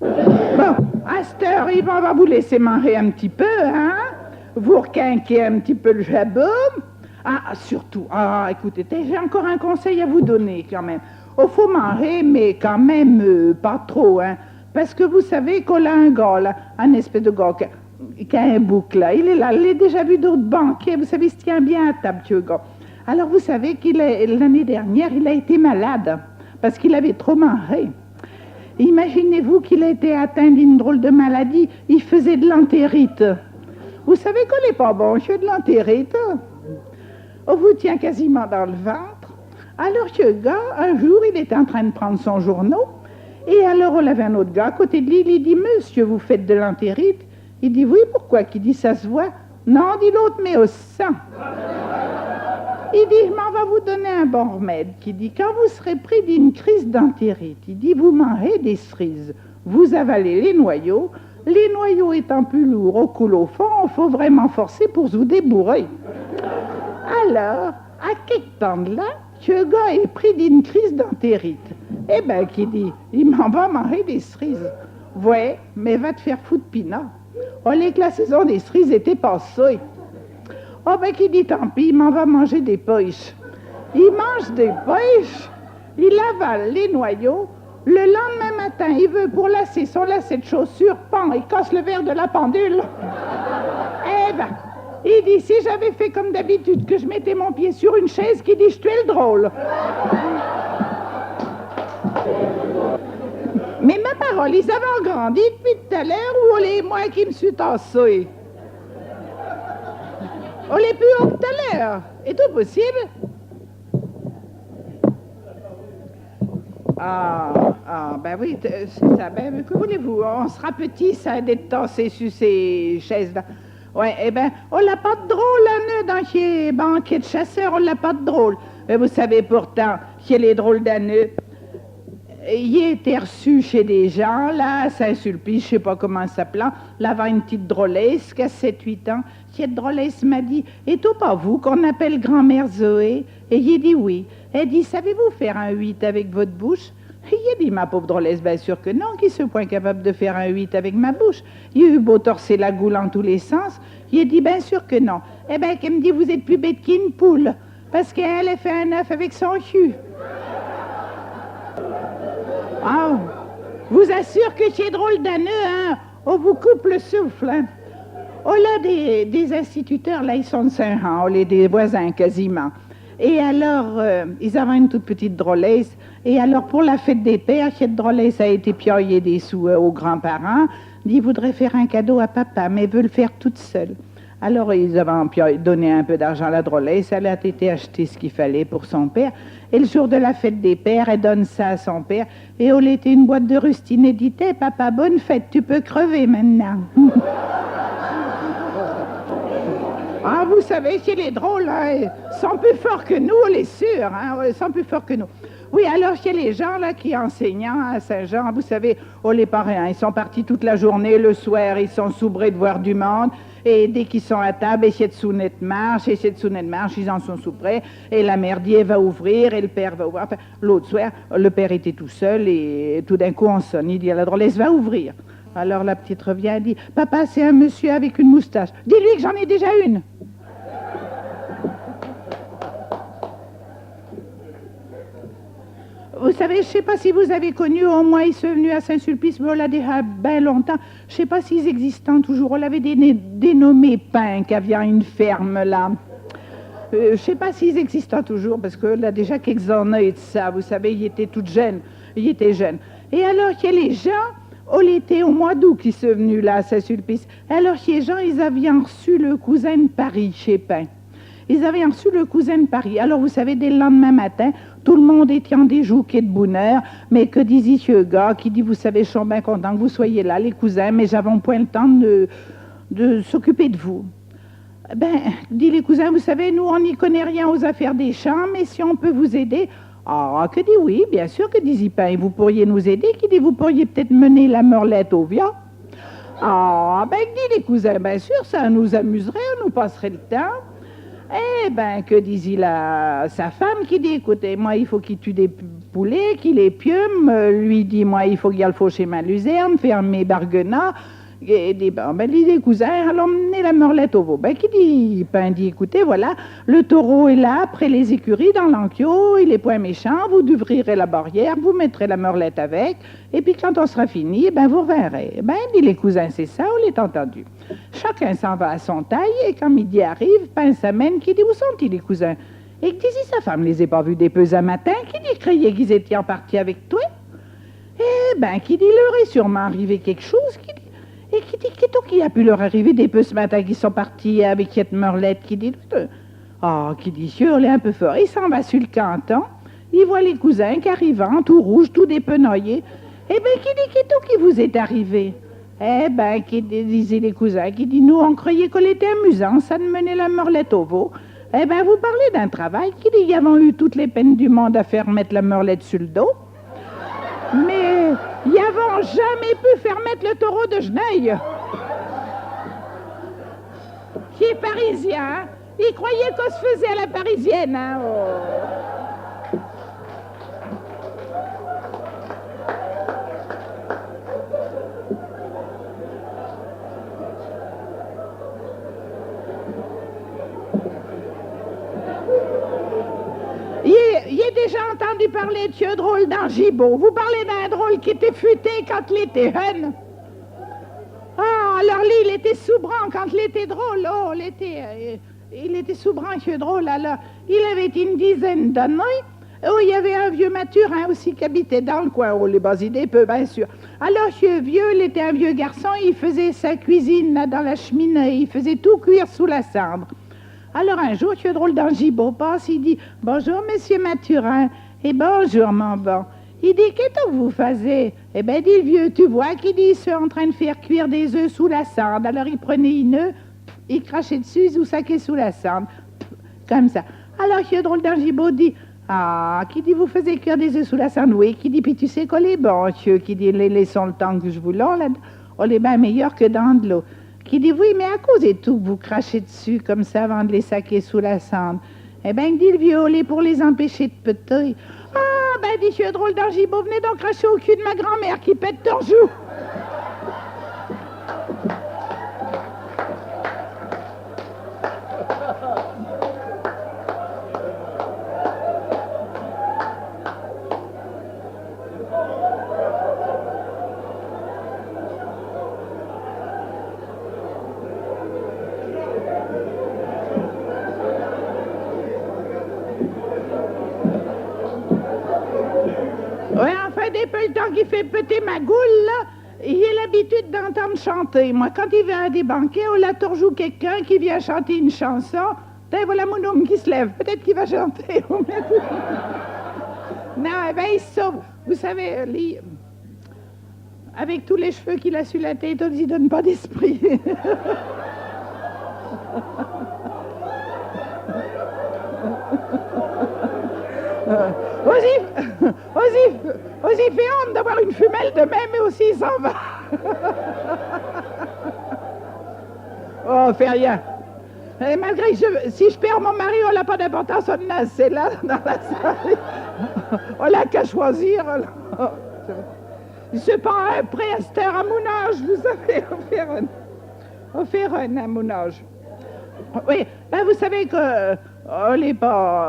Bon, à cette heure, il va vous laisser manger un petit peu, hein? Vous requinquez un petit peu le jabot. Ah, surtout, écoutez, j'ai encore un conseil à vous donner quand même. Il faut manger, mais quand même pas trop, hein? Parce que vous savez qu'on a un gars, là, un espèce de gars qui a un bouc, là. Il est là, il a déjà vu d'autres banquiers, vous savez, il se tient bien à table, ce gars. Alors, vous savez l'année dernière, il a été malade, parce qu'il avait trop mangé. Imaginez-vous qu'il a été atteint d'une drôle de maladie, il faisait de l'entérite. Vous savez qu'on n'est pas bon, je fais de l'entérite. On vous tient quasiment dans le ventre. Alors ce gars, un jour, il était en train de prendre son journal, et alors on avait un autre gars à côté de lui, il dit, monsieur, vous faites de l'entérite? Il dit, oui, pourquoi? Qui dit, ça se voit? Non, dit l'autre, mais au sang. Il dit, on va vous donner un bon remède, qui dit, quand vous serez pris d'une crise d'entérite, il dit, vous mangez des cerises, vous avalez les noyaux étant plus lourds au coule au fond, il faut vraiment forcer pour vous débourrer. Alors, à quelque temps de là, ce gars est pris d'une crise d'entérite. Eh ben, qui dit, il m'en va manger des cerises. Ouais, mais va te faire foutre pinard. On est que la saison des cerises était passée. Oh ben, qui dit, tant pis, il m'en va manger des pêches. Il mange des pêches, il avale les noyaux. Le lendemain matin, il veut pour lasser son lacet de chaussure, il casse le verre de la pendule. Eh ben, il dit, si j'avais fait comme d'habitude, que je mettais mon pied sur une chaise, qui dit, je tuais le drôle. Mais ma parole, ils avaient grandi depuis tout à l'heure, ou les moi qui me suis tassé? On l'est plus haut que tout à l'heure. Est tout possible? Ben oui, c'est ça. Ben, que voulez-vous? On sera petit, ça, d'être tassé sur ces chaises-là. Ouais, eh ben, on l'a pas de drôle, hein, dans ces banquets de chasseurs, on l'a pas de drôle. Mais vous savez pourtant, chez les drôles d'anneaux, il était reçu chez des gens, là, à Saint-Sulpice, je sais pas comment ça s'appelait, là, avait une petite drôlesse qui a 7-8 ans. Cette drôlesse m'a dit, et tout pas vous qu'on appelle grand-mère Zoé? Et il dit oui. Elle dit, savez-vous faire un 8 avec votre bouche? Et il a dit, ma pauvre drôlesse, bien sûr que non, qui se point capable de faire un 8 avec ma bouche? Il a eu beau torser la goule en tous les sens. Il a dit, bien sûr que non. Eh bien, qu'elle me dit, vous êtes plus bête qu'une poule, parce qu'elle a fait un œuf avec son cul. Ah, vous assure que c'est drôle d'anneux, hein? On vous coupe le souffle, hein? On a des instituteurs, là, ils sont de Saint-Jean, on est des voisins quasiment. Et alors, ils avaient une toute petite drôlesse. Et alors, pour la fête des pères, cette drôlesse a été pioyer des sous aux grands-parents. Ils voudraient faire un cadeau à papa, mais veulent le faire toute seule. Alors, ils avaient donné un peu d'argent à la drôlesse. Elle a été acheter ce qu'il fallait pour son père. Et le jour de la fête des pères, elle donne ça à son père. Et on était une boîte de rustines et dit, hey, papa, bonne fête, tu peux crever maintenant. Ah, vous savez, chez les drôles, hein, ils sont plus forts que nous, on est sûr, hein, ils sont plus forts que nous. Oui, alors, chez les gens, là, qui enseignent à Saint-Jean, vous savez, on les parrains, ils sont partis toute la journée, le soir, ils sont soubrés de voir du monde, et dès qu'ils sont à table, essayer de sonner de marche, ils en sont soubrés, et la mère dit, elle va ouvrir, et le père va ouvrir. Enfin, l'autre soir, le père était tout seul, et tout d'un coup, on sonne, il dit à la drôlesse, va ouvrir. Alors, la petite revient, elle dit, papa, c'est un monsieur avec une moustache. Dis-lui que j'en ai déjà une. Vous savez, je ne sais pas si vous avez connu, au moins ils sont venus à Saint-Sulpice, mais on l'a déjà bien longtemps. Je ne sais pas s'ils existent toujours. On l'avait dénommé Pain, qui avait une ferme là. Je ne sais pas s'ils existent toujours, parce que là déjà quelques années de ça, vous savez, il était tout jeune. Il était jeune. Et alors, il y a les gens, on était au mois d'août qui sont venus là à Saint-Sulpice. Alors, les gens, ils avaient reçu le cousin de Paris chez Pain. Ils avaient reçu le cousin de Paris. Alors, vous savez, dès le lendemain matin, tout le monde était en déjouqué de bonheur. Mais que disait ce gars qui dit, vous savez, je suis bien content que vous soyez là, les cousins, mais j'avais point le temps de s'occuper de vous. Ben, dit les cousins, vous savez, nous, on n'y connaît rien aux affaires des champs, mais si on peut vous aider... Ah, que dit oui, bien sûr que dit Pain, vous pourriez nous aider, qui dit, vous pourriez peut-être mener la morlette au viol. Ah, ben, dit les cousins, bien sûr, ça nous amuserait, on nous passerait le temps. Eh ben, que dit-il à sa femme qui dit, écoutez, moi, il faut qu'il tue des poulets, qu'il les pieume, lui dit, moi, il faut qu'il y ait le faucher ma luzerne, faire mes barguenats, et dit, ben, il dit, cousin, allons mener la merlette au veau. Ben, qui dit, ben, dit, écoutez, voilà, le taureau est là, près les écuries, dans l'enclos, il est point méchant, vous ouvrirez la barrière, vous mettrez la merlette avec, et puis quand on sera fini, ben, vous reverrez. Ben, dit les cousins, c'est ça, on l'est entendu. Chacun s'en va à son taille, et quand midi arrive, ben, s'amène, qui dit, où sont-ils les cousins? Et qui dit, sa femme les a pas vus depuis un matin, qui dit, criait qu'ils étaient en partie avec toi? Eh ben, qui dit, leur est sûrement arrivé quelque chose, qui dit, et qui dit, qui a pu leur arriver des peu ce matin qui sont partis avec cette merlette, qui dit, qui dit, sûr, il est un peu fort, il s'en va sur le canton, il voit les cousins qui arrivent, tout rouge, tout dépenoyés, eh ben, qui dit, qui vous est arrivé? Eh ben, qui disaient les cousins, qui dit, nous, on croyait qu'on était amusant, ça de mener la merlette au veau. Eh ben, vous parlez d'un travail, qui dit, ils avons eu toutes les peines du monde à faire mettre la merlette sur le dos, mais ils n'avons jamais pu faire mettre le taureau de Geneuil, qui est parisien, hein? Il croyait qu'on se faisait à la parisienne, hein? Oh. Il a déjà entendu parler de ce drôle dans Gibault. Vous parlez d'un drôle qui était futé quand il était jeune. Ah, alors lui, il était soubrant quand il était drôle. Oh, il était soubrant, ce drôle. Alors, il avait une dizaine d'années. Oh, il y avait un vieux Mathurin aussi qui habitait dans le coin. Oh, les bas idées, peu, bien sûr. Alors, ce vieux, il était un vieux garçon. Il faisait sa cuisine là, dans la cheminée. Il faisait tout cuire sous la cendre. Alors un jour, ce drôle dans Gibault passe, il dit « Bonjour, monsieur Mathurin. » Et « Bonjour, mon bon. » Il dit « Qu'est-ce que vous faites ?» Eh bien, dit le vieux, tu vois, qu'il dit « Ils sont en train de faire cuire des œufs sous la cendre. » Alors il prenait une œuf, il crachait dessus, il saquait sous la cendre. Comme ça. Alors ce drôle dans Gibault dit « Ah, qui dit vous faisiez cuire des œufs sous la cendre? » Oui, qui dit « Puis tu sais qu'on est bon, monsieur. » Qui dit « Laissons le temps que je vous l'en là. On est bien meilleur que dans de l'eau. » Qui dit, oui, mais à cause de tout que vous crachez dessus comme ça avant de les saquer sous la cendre. Eh bien, dit le violet pour les empêcher de péter. Ah, ben, dit ce drôle dans Gibault, venez donc cracher au cul de ma grand-mère qui pète ton joue. Oui, enfin, des peu le temps qu'il fait péter ma goule, là, il a l'habitude d'entendre chanter. Moi, quand il vient à des banquets, on la torjoue quelqu'un qui vient chanter une chanson. Ben, voilà mon homme qui se lève. Peut-être qu'il va chanter. Non, eh ben, il se sauve. Vous savez, avec tous les cheveux qu'il a sur la tête, on ne s'y donne pas d'esprit. Aussi fait honte d'avoir une femelle de même, mais aussi il s'en va. Oh, fait rien. Et malgré que si je perds mon mari, on n'a pas d'importance, on a assez là, dans la salle. On n'a qu'à choisir. C'est pas un pré-Esther à mon âge, vous savez, on fait un à mon âge. Oui, ben vous savez que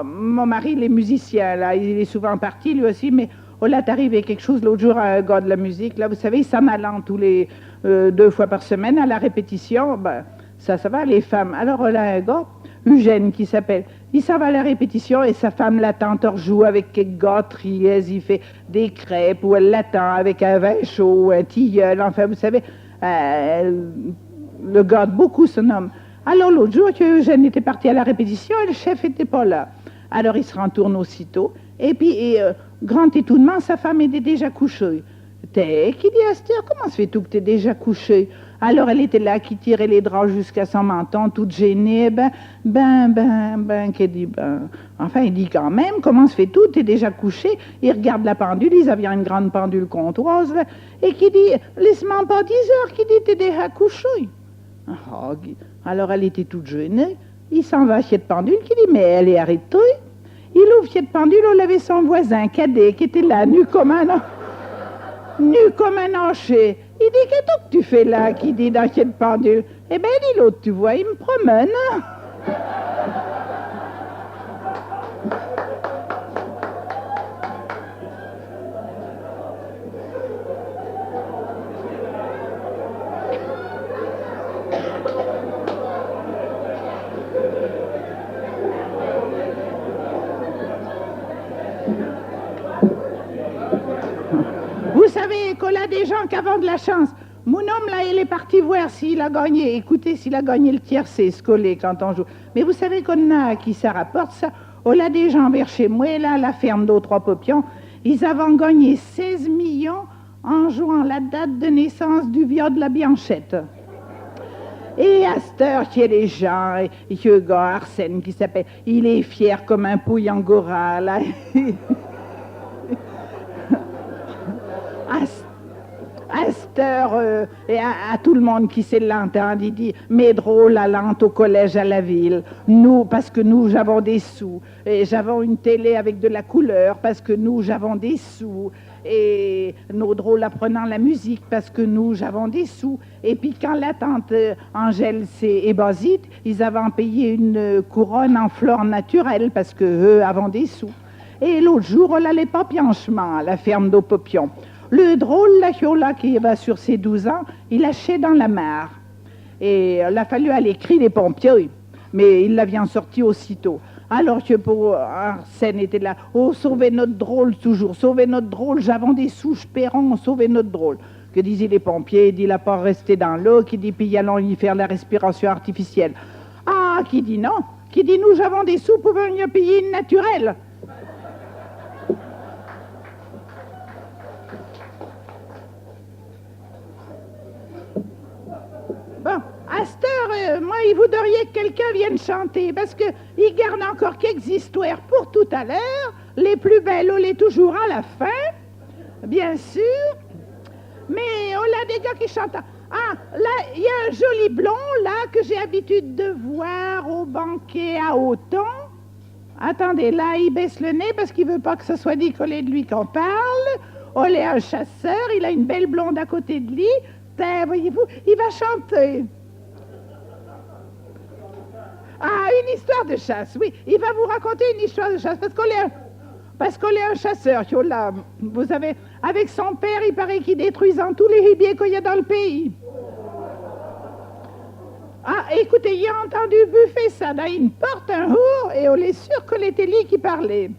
mon mari, il est musicien, là, il est souvent parti lui aussi, mais on l'a arrivé quelque chose l'autre jour à un gars de la musique, là, vous savez, il s'en allant tous les 2 fois par semaine à la répétition, ben, ça va, les femmes. Alors, on a un gars, Eugène, qui s'appelle, il s'en va à la répétition et sa femme l'attend, joue avec quelques gâteries, il fait des crêpes ou elle l'attend avec un vin chaud, un tilleul, enfin, vous savez, le gâte beaucoup son homme. Alors l'autre jour, Eugène était parti à la répétition et le chef n'était pas là. Alors il se retourne aussitôt. Et puis, grand étonnement, sa femme était déjà couchée. Qui dit Esther, comment se fait-il que tu es déjà couchée? Alors elle était là, qui tirait les draps jusqu'à son menton, toute gênée. Qu'elle dit, enfin, il dit quand même, comment se fait-il, tu es déjà couchée? Il regarde la pendule, ils avaient une grande pendule comptoise, là, et qui dit, laisse-moi pas 10 heures, qui dit, tu es déjà couchée. Alors elle était toute gênée. Il s'en va chez de pendule, qui dit, mais elle est arrêtée. Il ouvre chez de pendule, on avait son voisin, cadet, qui était là, nu comme un hanché. Il dit, qu'est-ce que tu fais là, qui dit, dans chez de pendule? Eh ben, dit l'autre, tu vois, il me promène. Vous savez qu'on a des gens qui ont de la chance. Mon homme, là, il est parti voir s'il a gagné. Écoutez, s'il a gagné le tiercé, scolé quand on joue. Mais vous savez qu'on a qui ça rapporte, ça. On a des gens vers chez moi, là, à la ferme d'Aux-Trois-Popions. Ils avaient gagné 16 millions en jouant la date de naissance du vieux de la Bianchette. Et à cette heure, il y a des gens, il y a un gars, Arsène, qui s'appelle, il est fier comme un pouille angora, là. À cette heure, et à tout le monde qui sait l'entendre, il dit, mais drôle, la lente au collège à la ville. Nous, parce que nous avons des sous. Et j'avons une télé avec de la couleur, parce que nous avons des sous. Et nos drôles apprenant la musique, parce que nous avons des sous. Et puis quand la tante Angèle et Basite, ils avaient payé une couronne en fleurs naturelles, parce que eux avons des sous. Et l'autre jour, on allait pas pianchement à la ferme d'Aux-Popions. Le drôle, là, qui va sur ses 12 ans, il hachait dans la mare. Et il a fallu aller crier les pompiers, mais il l'avait sorti aussitôt. Alors que pour Arsène était là, oh, sauvez notre drôle toujours, sauvez notre drôle, j'avons des souches Perron, sauvez notre drôle. Que disaient les pompiers? Il dit, il n'a pas resté dans l'eau, qui dit, puis allons y faire la respiration artificielle. Ah, qui dit non, qui dit, nous avons des sous pour venir payer une naturelle. Bon, à cette heure, moi, il voudrait que quelqu'un vienne chanter, parce qu'il garde encore quelques histoires pour tout à l'heure. Les plus belles, on les toujours à la fin, bien sûr. Mais on a des gars qui chantent. Ah, là, il y a un joli blond, là, que j'ai l'habitude de voir au banquet à Auton. Attendez, là, il baisse le nez parce qu'il veut pas que ce soit décollé de lui qu'on parle. On est un chasseur, il a une belle blonde à côté de lui. Voyez-vous, il va chanter. Ah, une histoire de chasse, oui. Il va vous raconter une histoire de chasse, parce qu'on est un chasseur, là. Vous savez, avec son père, il paraît qu'il détruisant tous les gibiers qu'il y a dans le pays. Ah, écoutez, il a entendu Buffet ça dans une porte un jour, et on est sûr que c'était lui qui parlait.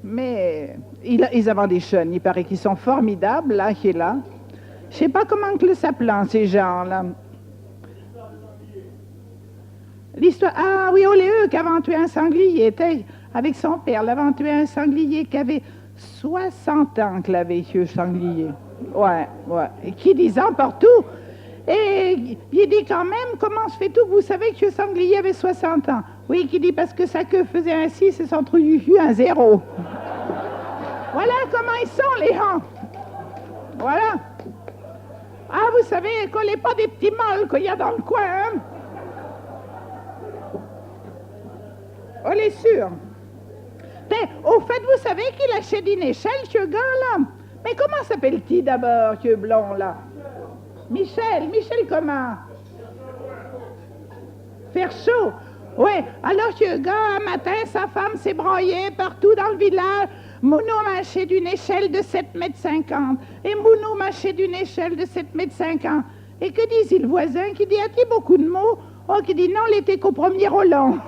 Mais ils avaient des jeunes, il paraît qu'ils sont formidables, là, qui est là. Je sais pas comment que le s'appelant, ces gens-là. L'histoire... Ah oui, on est eux qui avaient tué un sanglier. Avec son père, l'avait tué un sanglier qui avait 60 ans que l'avait tué, sanglier. Ouais. Et qui disant partout. Et il dit quand même, comment se fait-tout que vous savez que le sanglier avait 60 ans? Oui, qui dit parce que sa queue faisait un 6 et son trou du cul un 0. Voilà comment ils sont, les gens. Voilà. Ah, vous savez, qu'on n'est pas des petits molles qu'il y a dans le coin, hein? On est sûr. Mais, au fait, vous savez qu'il achète une échelle, ce gars-là? Mais comment s'appelle-t-il d'abord, ce blond-là? Michel comment? Faire chaud. Oui, alors ce gars, un matin, sa femme s'est broyée partout dans le village. Mounou m'a acheté une échelle de 7,50 m. Et Mounou m'a acheté une échelle de 7,50 m. Et que dit le voisin qui dit, a-t-il beaucoup de mots? Oh, qui dit, non, il était qu'au premier Roland.